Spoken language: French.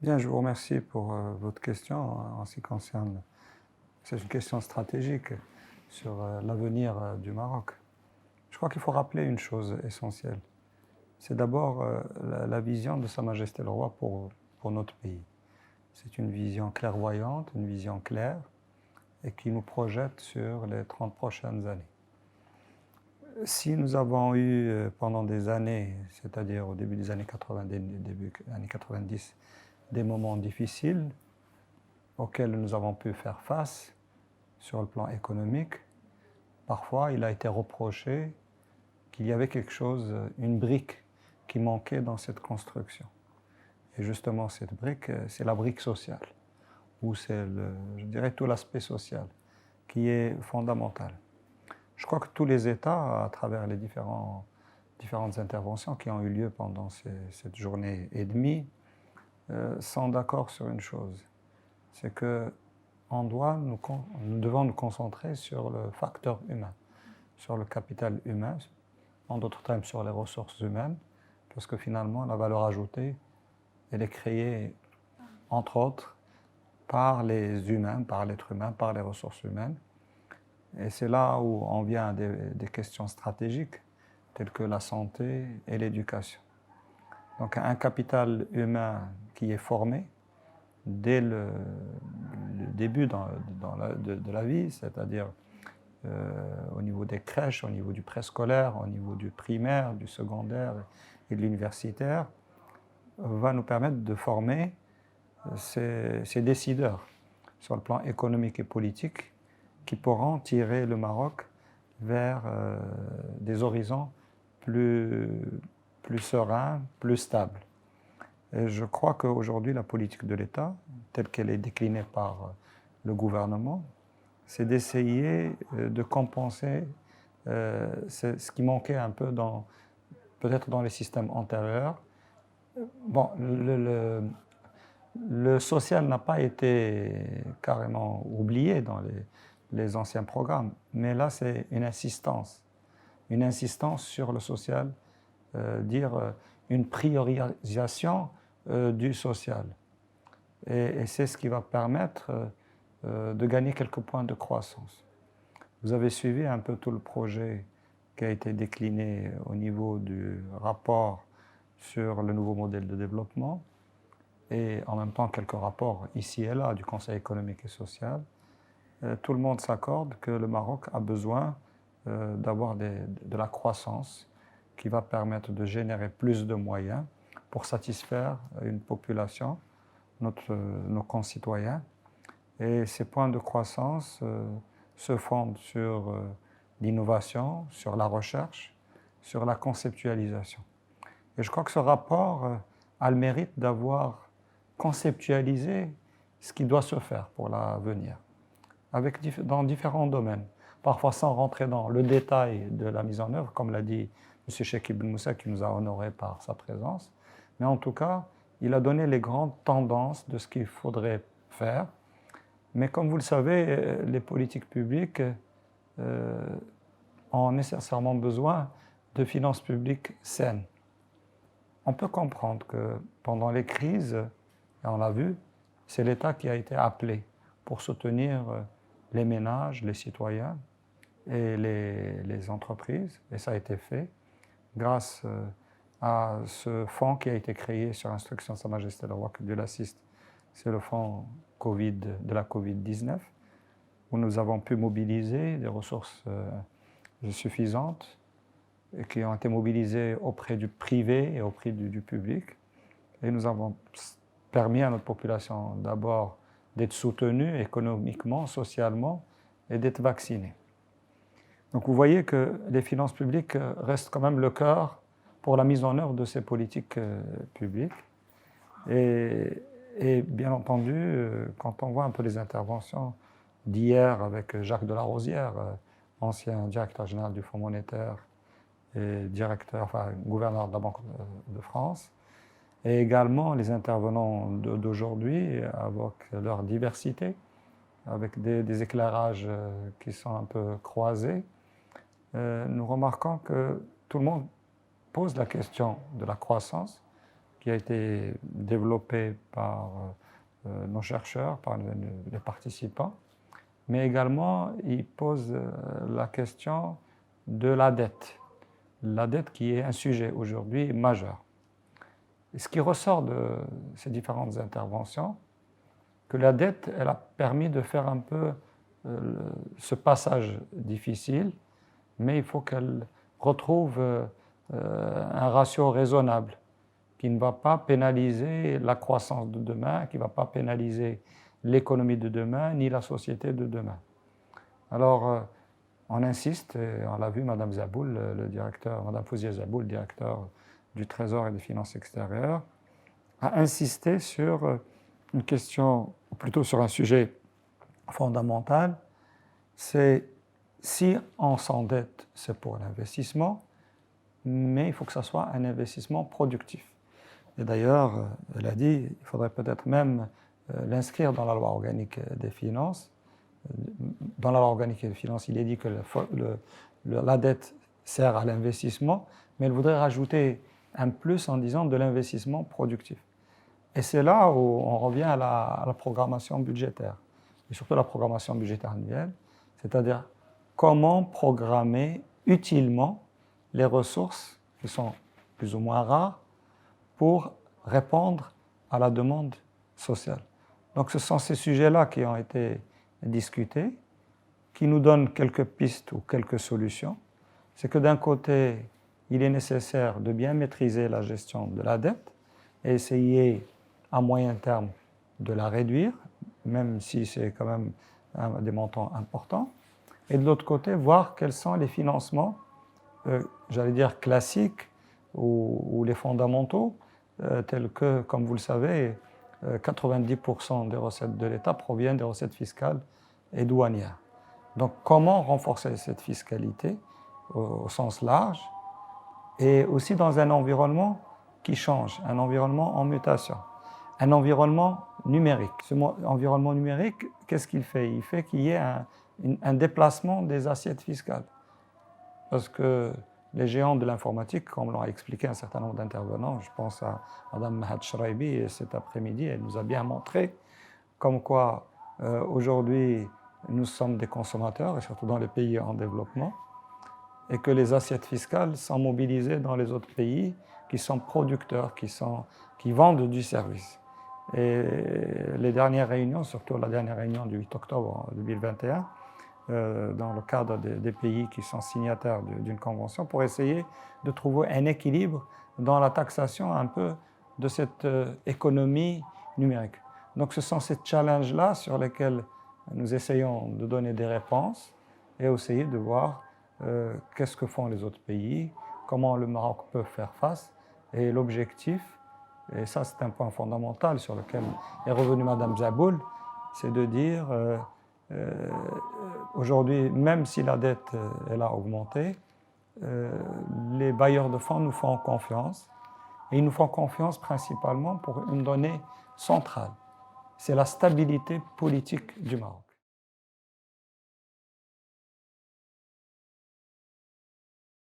Bien, je vous remercie pour votre question en ce qui concerne. C'est une question stratégique sur l'avenir du Maroc. Je crois qu'il faut rappeler une chose essentielle. C'est d'abord la vision de Sa Majesté le Roi pour notre pays. C'est une vision clairvoyante, une vision claire et qui nous projette sur les 30 prochaines années. Si nous avons eu pendant des années, c'est-à-dire au début des années 90, début des années 90, des moments difficiles auxquels nous avons pu faire face sur le plan économique, parfois il a été reproché qu'il y avait quelque chose, une brique qui manquait dans cette construction. Et justement, cette brique, c'est la brique sociale, ou c'est, je dirais, tout l'aspect social qui est fondamental. Je crois que tous les États, à travers les différentes interventions qui ont eu lieu pendant cette journée et demie, sont d'accord sur une chose, c'est que nous devons nous concentrer sur le facteur humain, sur le capital humain, en d'autres termes sur les ressources humaines, parce que finalement la valeur ajoutée, elle est créée entre autres par les humains, par l'être humain, par les ressources humaines. Et c'est là où on vient à des questions stratégiques, telles que la santé et l'éducation. Donc un capital humain qui est formé dès le début de la vie, c'est-à-dire au niveau des crèches, au niveau du préscolaire, au niveau du primaire, du secondaire et de l'universitaire, va nous permettre de former ces décideurs sur le plan économique et politique qui pourront tirer le Maroc vers des horizons plus sereins, plus stables. Et je crois qu'aujourd'hui, la politique de l'État, telle qu'elle est déclinée par le gouvernement, c'est d'essayer de compenser ce qui manquait un peu peut-être dans les systèmes antérieurs. Bon, le social n'a pas été carrément oublié dans les anciens programmes, mais là c'est une insistance sur le social, dire une priorisation du social. Et c'est ce qui va permettre de gagner quelques points de croissance. Vous avez suivi un peu tout le projet qui a été décliné au niveau du rapport sur le nouveau modèle de développement et en même temps quelques rapports ici et là du Conseil économique et social. Tout le monde s'accorde que le Maroc a besoin d'avoir de la croissance qui va permettre de générer plus de moyens pour satisfaire une population, nos concitoyens. Et ces points de croissance se fondent sur l'innovation, sur la recherche, sur la conceptualisation. Et je crois que ce rapport a le mérite d'avoir conceptualisé ce qui doit se faire pour l'avenir, dans différents domaines, parfois sans rentrer dans le détail de la mise en œuvre, comme l'a dit M. Cheikh Ibn Moussa, qui nous a honorés par sa présence. Mais en tout cas, il a donné les grandes tendances de ce qu'il faudrait faire. Mais comme vous le savez, les politiques publiques ont nécessairement besoin de finances publiques saines. On peut comprendre que pendant les crises, et on l'a vu, c'est l'État qui a été appelé pour soutenir les ménages, les citoyens et les entreprises. Et ça a été fait grâce à ce fonds qui a été créé sur instruction de Sa Majesté le Roi, que Dieu l'assiste. C'est le fonds de la Covid-19, où nous avons pu mobiliser des ressources suffisantes et qui ont été mobilisées auprès du privé et auprès du public. Et nous avons permis à notre population d'abord d'être soutenue économiquement, socialement et d'être vaccinée. Donc vous voyez que les finances publiques restent quand même le cœur pour la mise en œuvre de ces politiques publiques. Et bien entendu, quand on voit un peu les interventions d'hier avec Jacques Delarosière, ancien directeur général du Fonds monétaire et gouverneur de la Banque de France, et également les intervenants d'aujourd'hui avec leur diversité, avec des éclairages qui sont un peu croisés, nous remarquons que tout le monde pose la question de la croissance, qui a été développé par nos chercheurs, par les participants, mais également il pose la question de la dette qui est un sujet aujourd'hui majeur. Et ce qui ressort de ces différentes interventions, que la dette, elle a permis de faire un peu ce passage difficile, mais il faut qu'elle retrouve un ratio raisonnable qui ne va pas pénaliser la croissance de demain, qui ne va pas pénaliser l'économie de demain, ni la société de demain. Alors, on insiste, et on l'a vu, Mme Zaboul, le directeur, Mme Fouzia Zaboul, directeur du Trésor et des Finances extérieures, a insisté sur une question, ou plutôt sur un sujet fondamental, c'est si on s'endette, c'est pour l'investissement, mais il faut que ça soit un investissement productif. Et d'ailleurs, elle a dit, il faudrait peut-être même l'inscrire dans la loi organique des finances. Dans la loi organique des finances, il est dit que la dette sert à l'investissement, mais elle voudrait rajouter un plus en disant de l'investissement productif. Et c'est là où on revient à la programmation budgétaire, et surtout la programmation budgétaire annuelle, c'est-à-dire comment programmer utilement les ressources qui sont plus ou moins rares pour répondre à la demande sociale. Donc ce sont ces sujets-là qui ont été discutés, qui nous donnent quelques pistes ou quelques solutions. C'est que d'un côté, il est nécessaire de bien maîtriser la gestion de la dette et essayer à moyen terme de la réduire, même si c'est quand même des montants importants. Et de l'autre côté, voir quels sont les financements, j'allais dire classiques ou les fondamentaux, tels que, comme vous le savez, 90% des recettes de l'État proviennent des recettes fiscales et douanières. Donc comment renforcer cette fiscalité au sens large et aussi dans un environnement qui change, un environnement en mutation, un environnement numérique. Ce environnement numérique, qu'est-ce qu'il fait? Il fait qu'il y ait un déplacement des assiettes fiscales. Parce que les géants de l'informatique, comme l'ont expliqué un certain nombre d'intervenants, je pense à Mme Mahat Shraibi cet après-midi, elle nous a bien montré comme quoi aujourd'hui nous sommes des consommateurs, et surtout dans les pays en développement, et que les assiettes fiscales sont mobilisées dans les autres pays qui sont producteurs, qui vendent du service. Et les dernières réunions, surtout la dernière réunion du 8 octobre 2021, dans le cadre des pays qui sont signataires d'une convention, pour essayer de trouver un équilibre dans la taxation un peu de cette économie numérique. Donc ce sont ces challenges-là sur lesquels nous essayons de donner des réponses et essayer de voir qu'est-ce que font les autres pays, comment le Maroc peut faire face. Et l'objectif, et ça c'est un point fondamental sur lequel est revenue Mme Zaboul, c'est de dire aujourd'hui, même si la dette elle a augmenté, les bailleurs de fonds nous font confiance. Et ils nous font confiance principalement pour une donnée centrale. C'est la stabilité politique du Maroc.